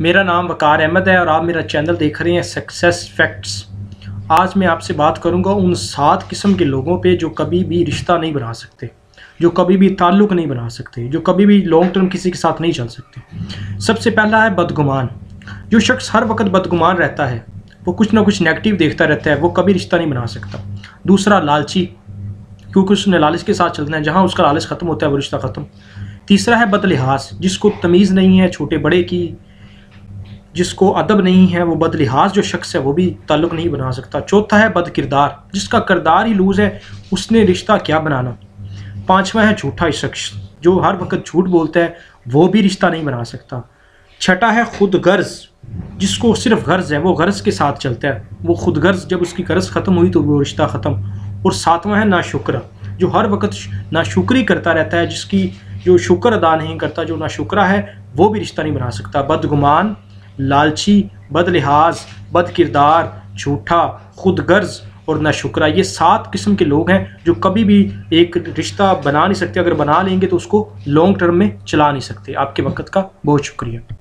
मेरा नाम वकार अहमद है और आप मेरा चैनल देख रहे हैं सक्सेस फैक्ट्स। आज मैं आपसे बात करूंगा उन 7 किस्म के लोगों पे जो कभी भी रिश्ता नहीं बना सकते, जो कभी भी ताल्लुक़ नहीं बना सकते, जो कभी भी लॉन्ग टर्म किसी के साथ नहीं चल सकते। सबसे पहला है बदगुमान। जो शख्स हर वक्त बदगुमान रहता है, वो कुछ ना कुछ नेगेटिव देखता रहता है, वो कभी रिश्ता नहीं बना सकता। दूसरा लालची, क्योंकि उसने लालच के साथ चलना है, जहाँ उसका लालच ख़त्म होता है वो रिश्ता ख़त्म। तीसरा है बदलिहाज, जिसको तमीज़ नहीं है छोटे बड़े की, जिसको अदब नहीं है, वो बदलिहाज जो शख्स है वो भी ताल्लुक़ नहीं बना सकता। चौथा है बदकिरदार, जिसका किरदार ही लूज़ है, उसने रिश्ता क्या बनाना। पांचवा है झूठा शख्स, जो हर वक्त झूठ बोलता है, वो भी रिश्ता नहीं बना सकता। छठा है खुद गर्ज, जिसको सिर्फ गर्ज है, वो गर्ज के साथ चलता है, वो खुद गर्ज, जब उसकी गर्ज ख़त्म हुई तो वो रिश्ता ख़त्म। और सातवां है नाशुक्रा, जो हर वक्त नाशुक्री करता रहता है, जिसकी जो शुक्र अदा नहीं करता, जो नाशुक्रा है, वो भी रिश्ता नहीं बना सकता। बदगुमान, लालची, बदलिहाज, बदकिरदार, झूठा, खुद गर्ज और नाशुक्रा, ये 7 किस्म के लोग हैं जो कभी भी एक रिश्ता बना नहीं सकते। अगर बना लेंगे तो उसको लॉन्ग टर्म में चला नहीं सकते। आपके वक्त का बहुत शुक्रिया।